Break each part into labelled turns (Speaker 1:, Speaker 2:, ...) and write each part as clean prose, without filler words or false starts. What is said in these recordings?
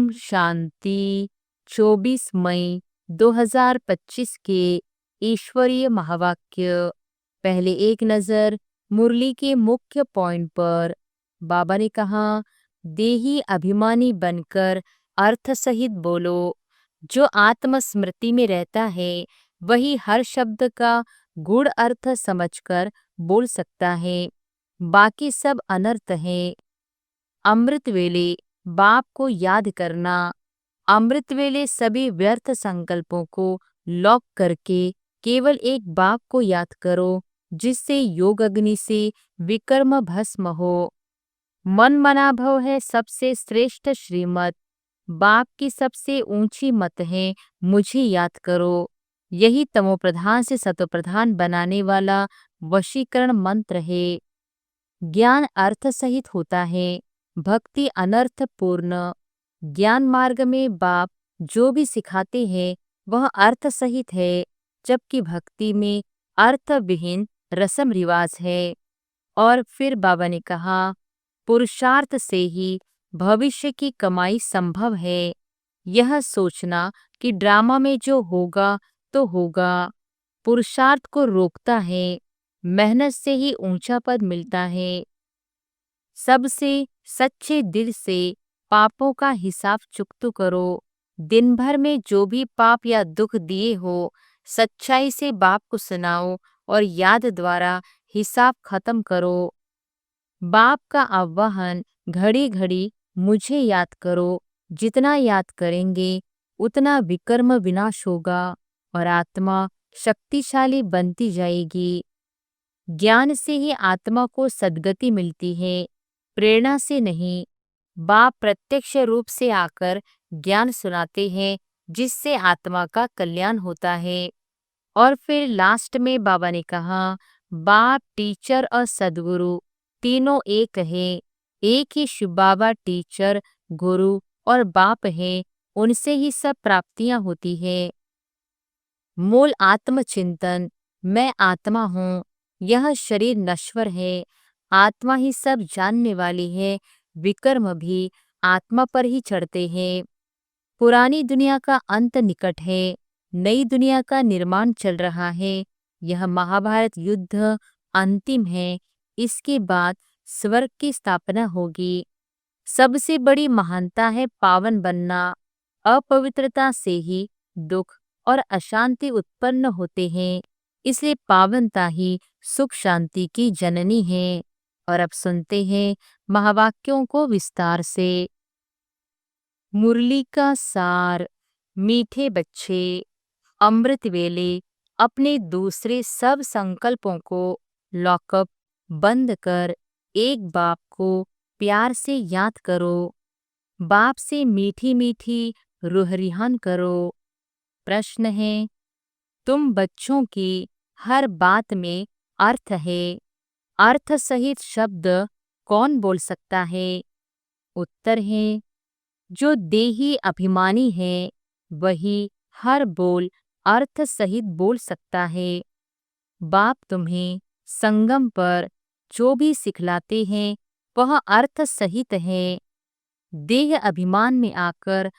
Speaker 1: ओम शांति। 24 मई 2025 के ईश्वरीय महावाक्य। पहले एक नजर मुरली के मुख्य पॉइंट पर। बाबा ने कहा, देही अभिमानी बनकर अर्थ सहित बोलो। जो आत्मस्मृति में रहता है वही हर शब्द का गूढ़ अर्थ समझकर बोल सकता है, बाकी सब अनर्थ है। अमृत वेले बाप को याद करना। अमृत वेले सभी व्यर्थ संकल्पों को लॉक करके केवल एक बाप को याद करो, जिससे योग अग्नि से विकर्म भस्म हो। मन मनाभव है सबसे श्रेष्ठ श्रीमत। बाप की सबसे ऊंची मत है, मुझे याद करो। यही तमोप्रधान से सतोप्रधान बनाने वाला वशीकरण मंत्र है। ज्ञान अर्थ सहित होता है, भक्ति अनर्थ पूर्ण। ज्ञान मार्ग में बाप जो भी सिखाते हैं वह अर्थ सहित है, जबकि भक्ति में अर्थ विहीन रस्म रिवाज है। और फिर बाबा ने कहा, पुरुषार्थ से ही भविष्य की कमाई संभव है। यह सोचना कि ड्रामा में जो होगा तो होगा, पुरुषार्थ को रोकता है। मेहनत से ही ऊंचा पद मिलता है। सबसे सच्चे दिल से पापों का हिसाब चुकता करो। दिन भर में जो भी पाप या दुख दिए हो, सच्चाई से बाप को सुनाओ और याद द्वारा हिसाब खत्म करो। बाप का आह्वान घड़ी घड़ी मुझे याद करो। जितना याद करेंगे उतना विकर्म विनाश होगा और आत्मा शक्तिशाली बनती जाएगी। ज्ञान से ही आत्मा को सद्गति मिलती है, प्रेरणा से नहीं। बाप प्रत्यक्ष रूप से आकर ज्ञान सुनाते हैं, जिससे आत्मा का कल्याण होता है। और फिर लास्ट में बाबा ने कहा, बाप, टीचर और सद्गुरु तीनों एक है। एक ही शिव बाबा टीचर, गुरु और बाप है, उनसे ही सब प्राप्तियां होती है। मूल आत्मचिंतन, मैं आत्मा हूँ, यह शरीर नश्वर है, आत्मा ही सब जानने वाली है। विकर्म भी आत्मा पर ही चढ़ते हैं। पुरानी दुनिया का अंत निकट है, नई दुनिया का निर्माण चल रहा है। यह महाभारत युद्ध अंतिम है, इसके बाद स्वर्ग की स्थापना होगी। सबसे बड़ी महानता है पावन बनना। अपवित्रता से ही दुख और अशांति उत्पन्न होते हैं, इसलिए पावनता ही सुख शांति की जननी है। और अब सुनते हैं महावाक्यों को विस्तार से। मुरली का सार। मीठे बच्चे, अमृत वेले अपने दूसरे सब संकल्पों को लॉकअप बंद कर एक बाप को प्यार से याद करो। बाप से मीठी मीठी रूह रिहान करो। प्रश्न है, तुम बच्चों की हर बात में अर्थ है, अर्थ सहित शब्द कौन बोल सकता है? उत्तर है, जो देही अभिमानी है वही हर बोल अर्थ सहित बोल सकता है। बाप तुम्हें संगम पर जो भी सिखलाते हैं वह अर्थ सहित है। देह अभिमान में आकर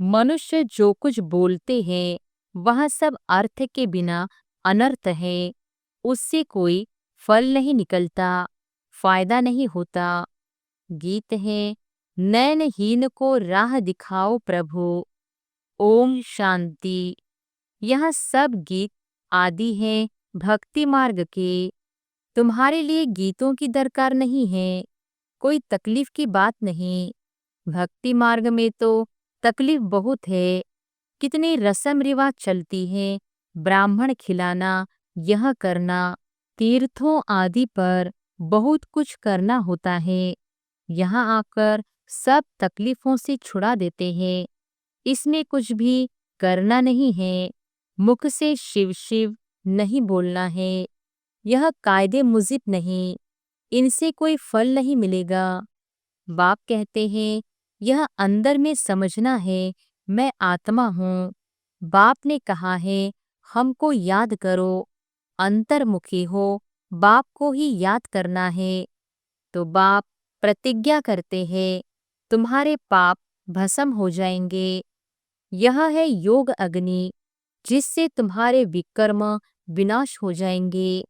Speaker 1: मनुष्य जो कुछ बोलते हैं वह सब अर्थ के बिना अनर्थ है। उससे कोई फल नहीं निकलता, फायदा नहीं होता। गीत है, नयनहीन को राह दिखाओ प्रभु। ओम शांति। यह सब गीत आदि हैं भक्ति मार्ग के। तुम्हारे लिए गीतों की दरकार नहीं है, कोई तकलीफ की बात नहीं। भक्ति मार्ग में तो तकलीफ बहुत है। कितनी रस्म रिवाज चलती है, ब्राह्मण खिलाना, यह करना, तीर्थों आदि पर बहुत कुछ करना होता है। यहाँ आकर सब तकलीफों से छुड़ा देते हैं। इसमें कुछ भी करना नहीं है। मुख से शिव शिव नहीं बोलना है। यह कायदे मुजिब नहीं, इनसे कोई फल नहीं मिलेगा। बाप कहते हैं, यह अंदर में समझना है, मैं आत्मा हूँ। बाप ने कहा है, हमको याद करो। अंतर्मुखी हो, बाप को ही याद करना है। तो बाप प्रतिज्ञा करते हैं, तुम्हारे पाप भस्म हो जाएंगे। यह है योग अग्नि, जिससे तुम्हारे विकर्म विनाश हो जाएंगे।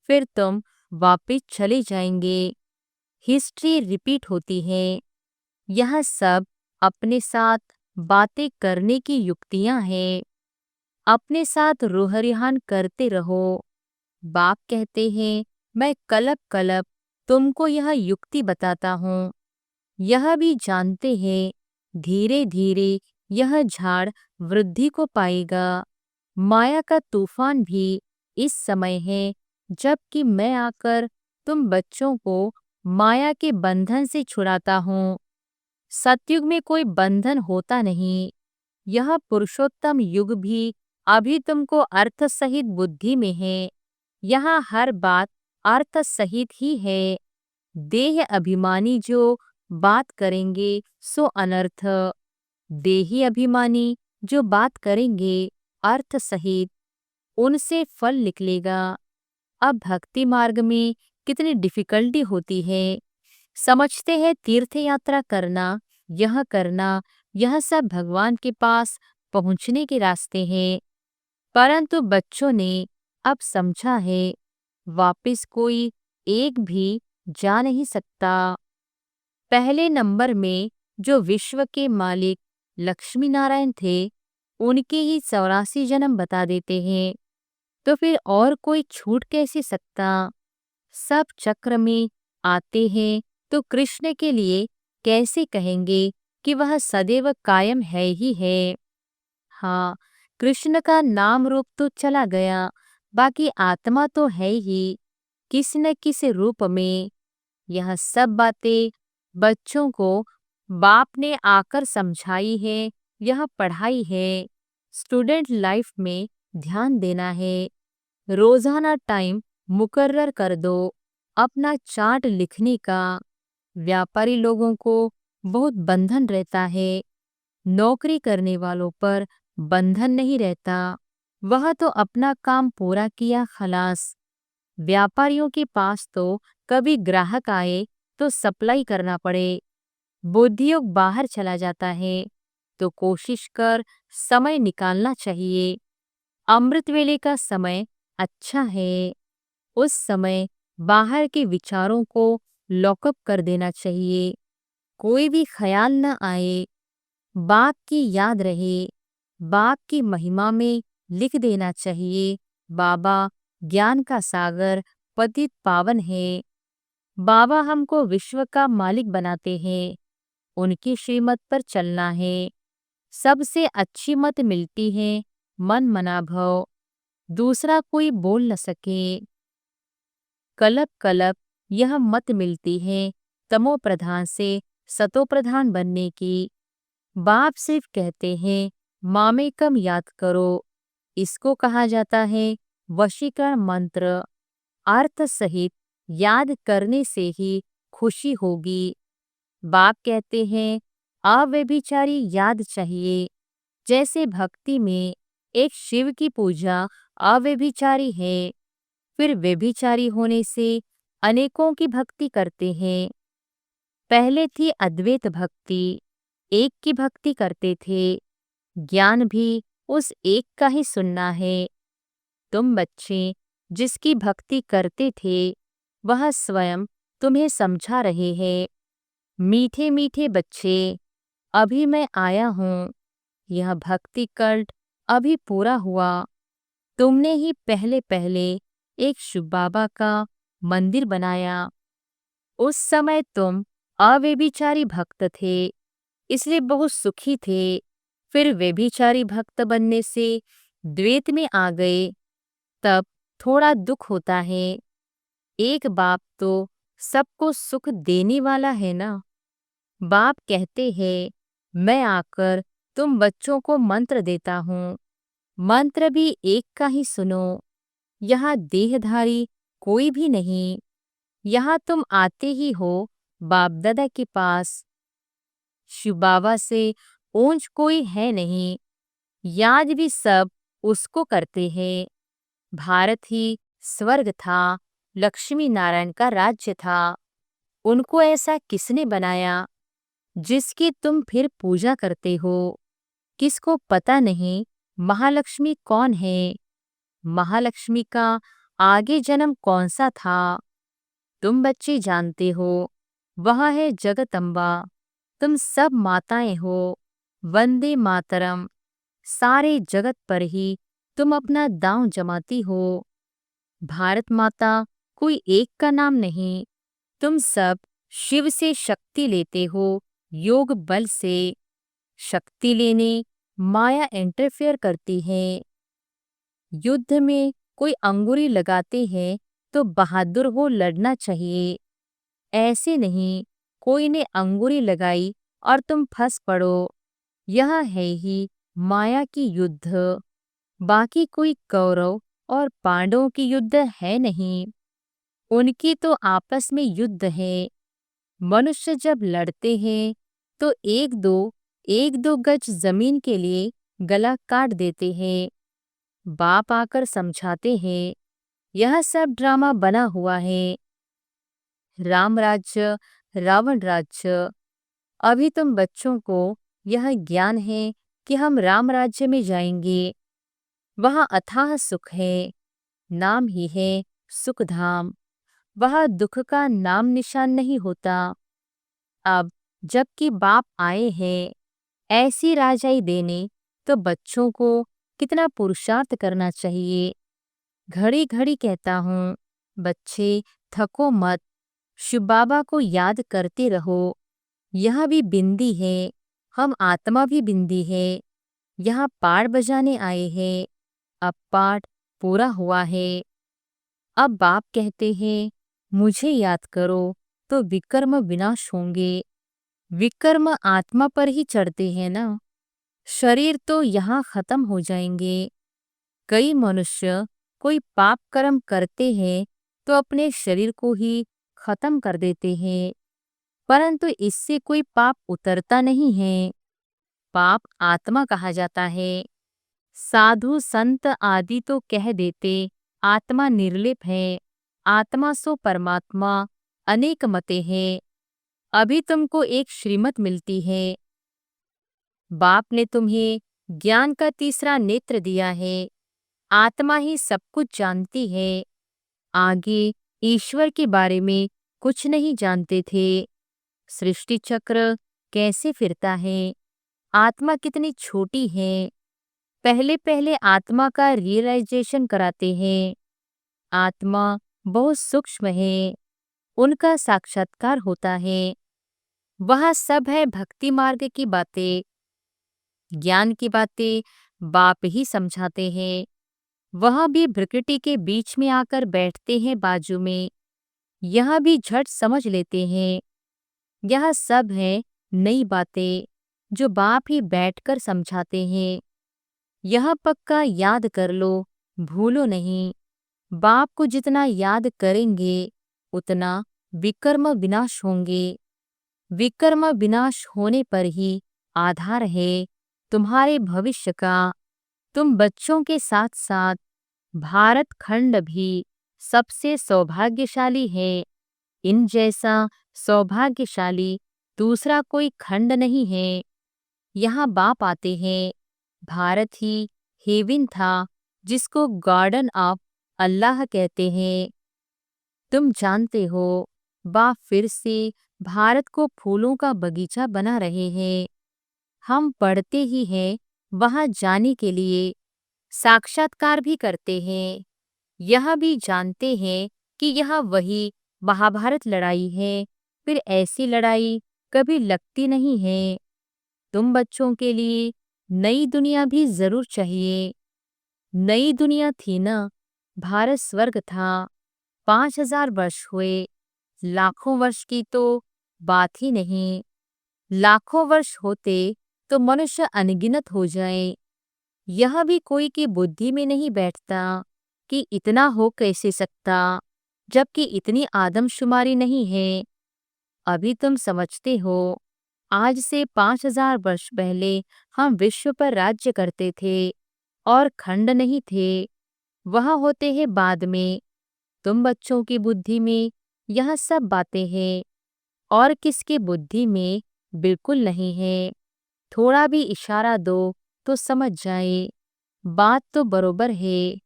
Speaker 1: फिर तुम वापिस चले जाएंगे। हिस्ट्री रिपीट होती है। यह सब अपने साथ बातें करने की युक्तियां हैं। अपने साथ रूह-रिहान करते रहो। बाप कहते हैं, मैं कलप कलप तुमको यह युक्ति बताता हूँ। यह भी जानते हैं, धीरे धीरे यह झाड़ वृद्धि को पाएगा। माया का तूफान भी इस समय है, जबकि मैं आकर तुम बच्चों को माया के बंधन से छुड़ाता हूँ। सतयुग में कोई बंधन होता नहीं। यह पुरुषोत्तम युग भी अभी तुमको अर्थ सहित बुद्धि में है। यहाँ हर बात अर्थ सहित ही है। देह अभिमानी जो बात करेंगे सो अनर्थ, देही अभिमानी जो बात करेंगे अर्थ सहित, उनसे फल निकलेगा। अब भक्ति मार्ग में कितनी डिफिकल्टी होती है। समझते हैं तीर्थ यात्रा करना, यह सब भगवान के पास पहुंचने के रास्ते हैं। परंतु बच्चों ने अब समझा है, वापिस कोई एक भी जा नहीं सकता। पहले नंबर में जो विश्व के मालिक लक्ष्मी नारायण थे, उनके ही 84 जन्म बता देते हैं। तो फिर और कोई छूट कैसे सकता। सब चक्र में आते हैं तो कृष्ण के लिए कैसे कहेंगे कि वह सदैव कायम है ही है। हाँ, कृष्ण का नाम रूप तो चला गया, बाकी आत्मा तो है ही, किसी न किसी रूप में। यह सब बातें बच्चों को बाप ने आकर समझाई है, यह पढ़ाई है। स्टूडेंट लाइफ में ध्यान देना है। रोजाना टाइम मुकर्रर कर दो अपना चार्ट लिखने का। व्यापारी लोगों को बहुत बंधन रहता है, नौकरी करने वालों पर बंधन नहीं रहता। वह तो अपना काम पूरा किया खलास। व्यापारियों के पास तो कभी ग्राहक आए तो सप्लाई करना पड़े। बुद्धियोग बाहर चला जाता है तो कोशिश कर समय निकालना चाहिए। अमृत वेले का समय अच्छा है। उस समय बाहर के विचारों को लॉकअप कर देना चाहिए। कोई भी ख्याल न आए। बाप की याद रहे। बाप की महिमा में लिख देना चाहिए, बाबा ज्ञान का सागर पतित पावन है। बाबा हमको विश्व का मालिक बनाते हैं। उनकी श्रीमत पर चलना है। सबसे अच्छी मत मिलती है मन मना भव, दूसरा कोई बोल न सके। कलप कलप यह मत मिलती है तमो प्रधान से सतो प्रधान बनने की। बाप सिर्फ कहते हैं मामेकम याद करो। इसको कहा जाता है वशीकरण मंत्र। अर्थ सहित याद करने से ही खुशी होगी। बाप कहते हैं अव्यभिचारी याद चाहिए। जैसे भक्ति में एक शिव की पूजा अव्यभिचारी है, फिर व्यभिचारी होने से अनेकों की भक्ति करते हैं। पहले थी अद्वैत भक्ति, एक की भक्ति करते थे। ज्ञान भी उस एक का ही सुनना है। तुम बच्चे जिसकी भक्ति करते थे, वह स्वयं तुम्हें समझा रहे हैं। मीठे मीठे बच्चे, अभी मैं आया हूँ। यह भक्ति कल्ट अभी पूरा हुआ। तुमने ही पहले पहले एक शिव बाबा का मंदिर बनाया। उस समय तुम अव्यभिचारी भक्त थे, इसलिए बहुत सुखी थे। फिर व्यभिचारी भक्त बनने से द्वैत में आ गए, तब थोड़ा दुख होता है। एक बाप तो सबको सुख देने वाला है ना। बाप कहते हैं मैं आकर तुम बच्चों को मंत्र देता हूँ। मंत्र भी एक का ही सुनो। यहाँ देहधारी कोई भी नहीं। यहाँ तुम आते ही हो बाप दादा के पास। शिव बाबा से ऊंच कोई है नहीं। याद भी सब उसको करते हैं। भारत ही स्वर्ग था, लक्ष्मी नारायण का राज्य था। उनको ऐसा किसने बनाया? जिसकी तुम फिर पूजा करते हो। किसको पता नहीं महालक्ष्मी कौन है? महालक्ष्मी का आगे जन्म कौन सा था? तुम बच्चे जानते हो, वह है जगदम्बा। तुम सब माताएं हो। वंदे मातरम। सारे जगत पर ही तुम अपना दांव जमाती हो। भारत माता कोई एक का नाम नहीं। तुम सब शिव से शक्ति लेते हो, योग बल से। शक्ति लेने माया इंटरफेयर करती है। युद्ध में कोई अंगुरी लगाते हैं तो बहादुर हो लड़ना चाहिए। ऐसे नहीं कोई ने अंगुरी लगाई और तुम फंस पड़ो। यह है ही माया की युद्ध। बाकी कोई कौरव और पांडवों की युद्ध है नहीं। उनकी तो आपस में युद्ध है। मनुष्य जब लड़ते हैं तो एक दो गज जमीन के लिए गला काट देते हैं। बाप आकर समझाते हैं, यह सब ड्रामा बना हुआ है। राम राज्य, रावण राज्य। अभी तुम बच्चों को यह ज्ञान है कि हम राम राज्य में जाएंगे। वहाँ अथाह सुख है, नाम ही है सुखधाम। वहाँ दुख का नाम निशान नहीं होता। अब जबकि बाप आए हैं ऐसी राजाई देने, तो बच्चों को कितना पुरुषार्थ करना चाहिए। घड़ी घड़ी कहता हूँ, बच्चे थको मत, शिव बाबा को याद करते रहो। यह भी बिंदी है, हम आत्मा भी बिंदी है। यहाँ पाठ बजाने आए हैं। अब पाठ पूरा हुआ है। अब बाप कहते हैं, मुझे याद करो तो विकर्म विनाश होंगे। विकर्म आत्मा पर ही चढ़ते हैं ना। शरीर तो यहाँ खत्म हो जाएंगे। कई मनुष्य कोई पाप कर्म करते हैं तो अपने शरीर को ही खत्म कर देते हैं, परंतु इससे कोई पाप उतरता नहीं है। पाप आत्मा कहा जाता है। साधु संत आदि तो कह देते आत्मा निर्लेप है, आत्मा सो परमात्मा, अनेक मते हैं। अभी तुमको एक श्रीमत मिलती है। बाप ने तुम्हें ज्ञान का तीसरा नेत्र दिया है। आत्मा ही सब कुछ जानती है। आगे ईश्वर के बारे में कुछ नहीं जानते थे। सृष्टि चक्र कैसे फिरता है, आत्मा कितनी छोटी है, पहले पहले आत्मा का रियलाइजेशन कराते हैं। आत्मा बहुत सूक्ष्म है, उनका साक्षात्कार होता है। वह सब है भक्ति मार्ग की बातें। ज्ञान की बातें बाप ही समझाते हैं। वह भी प्रकृति के बीच में आकर बैठते हैं बाजू में। यह भी झट समझ लेते हैं। यह सब है नई बातें जो बाप ही बैठकर समझाते हैं। यह पक्का याद कर लो, भूलो नहीं। बाप को जितना याद करेंगे उतना विकर्म विनाश होंगे। विकर्म विनाश होने पर ही आधार है तुम्हारे भविष्य का। तुम बच्चों के साथ साथ भारत खंड भी सबसे सौभाग्यशाली है। इन जैसा सौभाग्यशाली दूसरा कोई खंड नहीं है। यहाँ बाप आते हैं। भारत ही हेवन था जिसको गार्डन ऑफ अल्लाह कहते हैं। तुम जानते हो, बाप फिर से भारत को फूलों का बगीचा बना रहे हैं। हम पढ़ते ही हैं वहां जाने के लिए, साक्षात्कार भी करते हैं। यह भी जानते हैं कि यह वही महाभारत लड़ाई है। फिर ऐसी लड़ाई कभी लगती नहीं है। तुम बच्चों के लिए नई दुनिया भी जरूर चाहिए। नई दुनिया थी ना, भारत स्वर्ग था। 5000 वर्ष हुए, लाखों वर्ष की तो बात ही नहीं। लाखों वर्ष होते तो मनुष्य अनगिनत हो जाए। यह भी कोई की बुद्धि में नहीं बैठता कि इतना हो कैसे सकता, जबकि इतनी आदमशुमारी नहीं है। अभी तुम समझते हो, आज से 5000 वर्ष पहले हम विश्व पर राज्य करते थे और खंड नहीं थे। वह होते हैं बाद में। तुम बच्चों की बुद्धि में यह सब बातें हैं और किसकी बुद्धि में बिल्कुल नहीं है। थोड़ा भी इशारा दो तो समझ जाए। बात तो बरोबर है।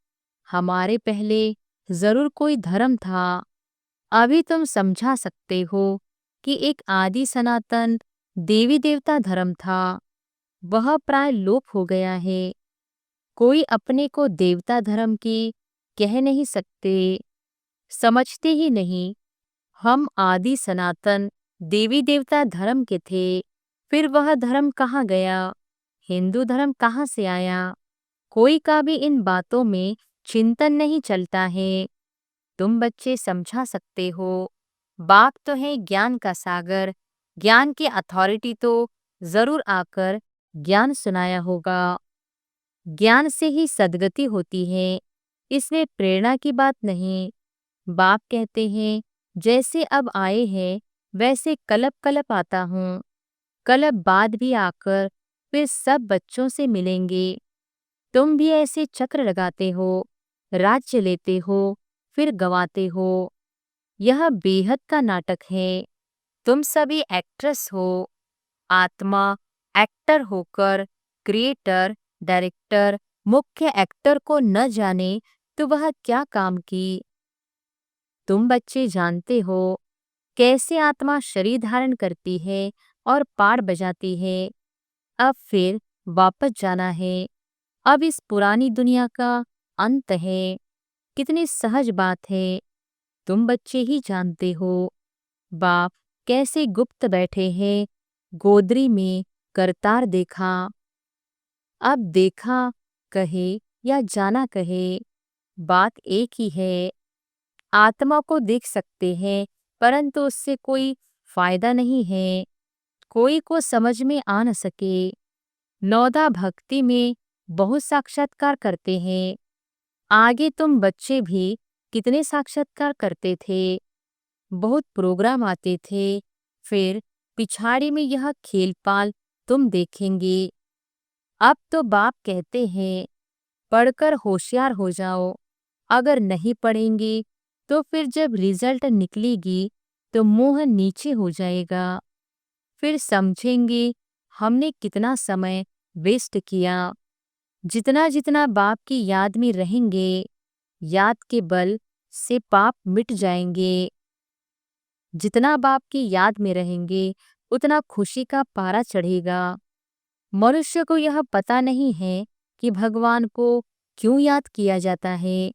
Speaker 1: हमारे पहले जरूर कोई धर्म था। अभी तुम समझा सकते हो कि एक आदि सनातन देवी देवता धर्म था। वह प्राय लोप हो गया है। कोई अपने को देवता धर्म की कह नहीं सकते। समझते ही नहीं। हम आदि सनातन देवी देवता धर्म के थे। फिर वह धर्म कहाँ गया? हिंदू धर्म कहाँ से आया? कोई का भी इन बातों में चिंतन नहीं चलता है। तुम बच्चे समझा सकते हो। बाप तो है ज्ञान का सागर। ज्ञान की अथॉरिटी तो जरूर आकर ज्ञान सुनाया होगा। ज्ञान से ही सद्गति होती है। इसमें प्रेरणा की बात नहीं। बाप कहते हैं जैसे अब आए हैं वैसे कलप कलप आता हूँ। कलप बाद भी आकर फिर सब बच्चों से मिलेंगे। तुम भी ऐसे चक्र लगाते हो, राज्य लेते हो, फिर गवाते हो। यह बेहद का नाटक है। तुम सभी एक्ट्रेस हो। आत्मा एक्टर होकर क्रिएटर, डायरेक्टर, मुख्य एक्टर को न जाने तो वह क्या काम की। तुम बच्चे जानते हो कैसे आत्मा शरीर धारण करती है और पार बजाती है। अब फिर वापस जाना है। अब इस पुरानी दुनिया का अंत है। कितनी सहज बात है। तुम बच्चे ही जानते हो। बाप कैसे गुप्त बैठे हैं। गोदरी में करतार देखा। अब देखा कहे या जाना कहे, बात एक ही है। आत्मा को देख सकते हैं परंतु उससे कोई फायदा नहीं है। कोई को समझ में आ न सके। नौदा भक्ति में बहुत साक्षात्कार करते हैं। आगे तुम बच्चे भी कितने साक्षात्कार करते थे। बहुत प्रोग्राम आते थे। फिर पिछाड़ी में यह खेलपाल तुम देखेंगे। अब तो बाप कहते हैं पढ़कर होशियार हो जाओ। अगर नहीं पढ़ेंगे तो फिर जब रिजल्ट निकलेगी तो मुंह नीचे हो जाएगा। फिर समझेंगे हमने कितना समय वेस्ट किया। जितना जितना बाप की याद में रहेंगे, याद के बल से पाप मिट जाएंगे। जितना बाप की याद में रहेंगे उतना खुशी का पारा चढ़ेगा। मनुष्य को यह पता नहीं है कि भगवान को क्यों याद किया जाता है।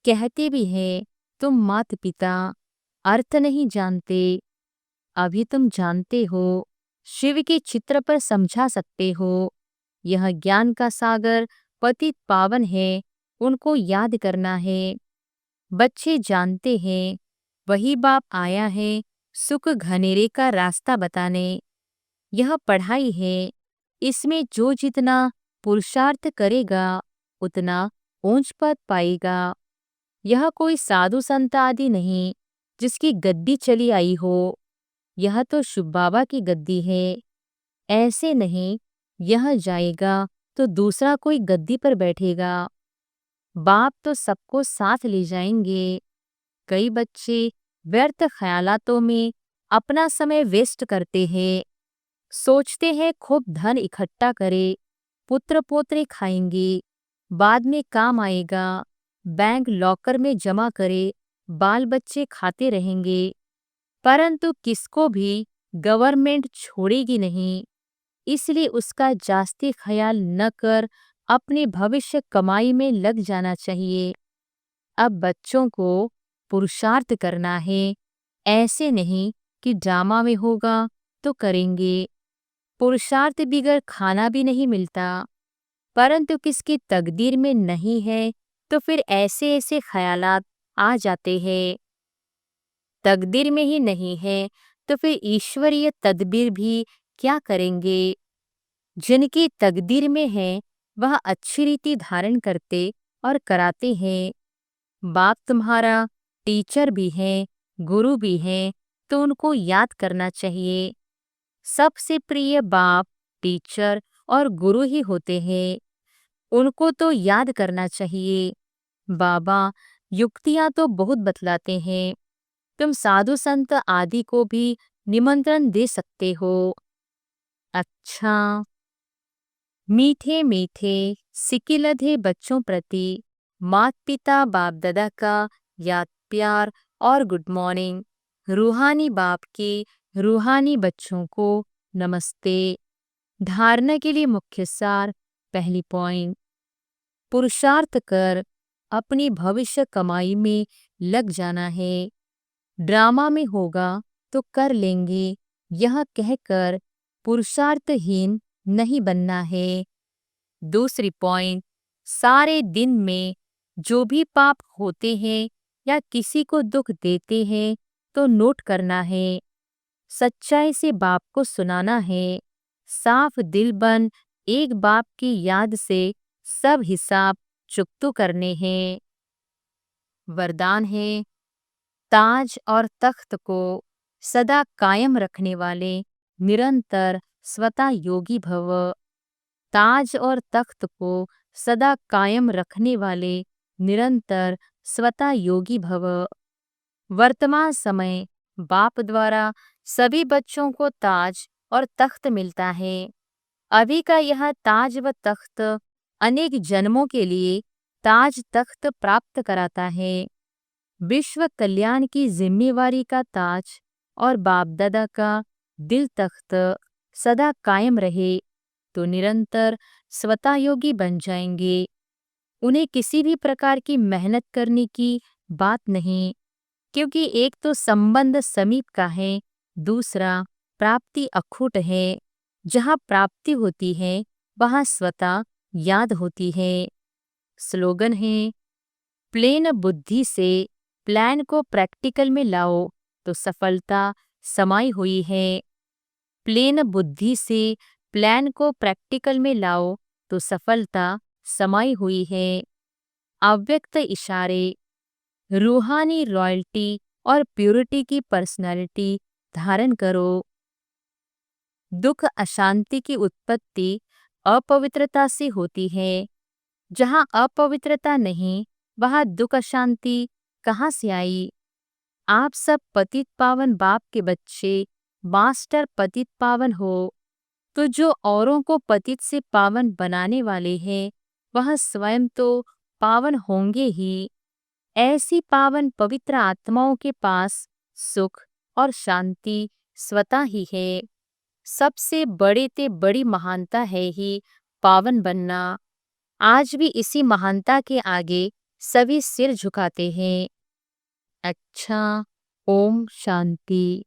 Speaker 1: कहते भी हैं तुम माता पिता अर्थ नहीं जानते। अभी तुम जानते हो। शिव के चित्र पर समझा सकते हो। यह ज्ञान का सागर पतित पावन है। उनको याद करना है। बच्चे जानते हैं वही बाप आया है सुख घनेरे का रास्ता बताने। यह पढ़ाई है। इसमें जो जितना पुरुषार्थ करेगा उतना ऊंच पद पाएगा। यह कोई साधु संत आदि नहीं जिसकी गद्दी चली आई हो। यह तो शिव बाबा की गद्दी है। ऐसे नहीं यह जाएगा तो दूसरा कोई गद्दी पर बैठेगा। बाप तो सबको साथ ले जाएंगे। कई बच्चे व्यर्थ ख्यालातों में अपना समय वेस्ट करते हैं। सोचते हैं खूब धन इकट्ठा करे, पुत्र पोत्रे खाएंगे, बाद में काम आएगा, बैंक लॉकर में जमा करे, बाल बच्चे खाते रहेंगे। परंतु किसको भी गवर्नमेंट छोड़ेगी नहीं। इसलिए उसका जास्ती ख्याल न कर अपने भविष्य कमाई में लग जाना चाहिए। अब बच्चों को पुरुषार्थ करना है। ऐसे नहीं कि ड्रामा में होगा तो करेंगे। पुरुषार्थ बिगर खाना भी नहीं मिलता। परंतु किसकी तकदीर में नहीं है तो फिर ऐसे ऐसे ख्यालात आ जाते हैं। तकदीर में ही नहीं है तो फिर ईश्वरीय तदबीर भी क्या करेंगे। जिनकी तकदीर में है वह अच्छी रीति धारण करते और कराते हैं। बाप तुम्हारा टीचर भी है, गुरु भी है, तो उनको याद करना चाहिए। सबसे प्रिय बाप, टीचर और गुरु ही होते हैं। उनको तो याद करना चाहिए। बाबा युक्तियां तो बहुत बतलाते हैं। तुम साधु संत आदि को भी निमंत्रण दे सकते हो। अच्छा। मीठे मीठे सिकिलधे बच्चों प्रति माता पिता बाप दादा का याद प्यार और गुड मॉर्निंग। रूहानी बाप के रूहानी बच्चों को नमस्ते। धारणा के लिए मुख्य सार। पहली पॉइंट, पुरुषार्थ कर अपनी भविष्य कमाई में लग जाना है। ड्रामा में होगा तो कर लेंगे यह कहकर पुरुषार्थहीन नहीं बनना है। दूसरी पॉइंट, सारे दिन में जो भी पाप होते हैं या किसी को दुख देते हैं तो नोट करना है। सच्चाई से बाप को सुनाना है। साफ दिल बन एक बाप की याद से सब हिसाब चुकतो करने हैं। वरदान है, ताज और तख्त को सदा कायम रखने वाले निरंतर स्वतः योगी भव। ताज और तख्त को सदा कायम रखने वाले निरंतर स्वतः योगी भव। वर्तमान समय बाप द्वारा सभी बच्चों को ताज और तख्त मिलता है। अभी का यह ताज व तख्त अनेक जन्मों के लिए ताज तख्त प्राप्त कराता है। विश्व कल्याण की जिम्मेवारी का ताज और बाप दादा का दिल तख्त सदा कायम रहे तो निरंतर स्वतः योगी बन जाएंगे। उन्हें किसी भी प्रकार की मेहनत करने की बात नहीं, क्योंकि एक तो संबंध समीप का है, दूसरा प्राप्ति अखूट है। जहाँ प्राप्ति होती है वहाँ स्वतः याद होती है। स्लोगन है, प्लेन बुद्धि से प्लान को प्रैक्टिकल में लाओ तो सफलता समाई हुई है। प्लेन बुद्धि से प्लान को प्रैक्टिकल में लाओ तो सफलता समाई हुई है। अव्यक्त इशारे, रूहानी रॉयल्टी और प्यूरिटी की पर्सनालिटी धारण करो। दुख अशांति की उत्पत्ति अपवित्रता से होती है। जहाँ अपवित्रता नहीं वहाँ दुख अशांति कहाँ से आई। आप सब पतित पावन बाप के बच्चे मास्टर पतित पावन हो, तो जो औरों को पतित से पावन बनाने वाले हैं वह स्वयं तो पावन होंगे ही। ऐसी पावन पवित्र आत्माओं के पास सुख और शांति स्वतः ही है। सबसे बड़े ते बड़ी महानता है ही पावन बनना। आज भी इसी महानता के आगे सभी सिर झुकाते हैं। अच्छा, ओम शांति।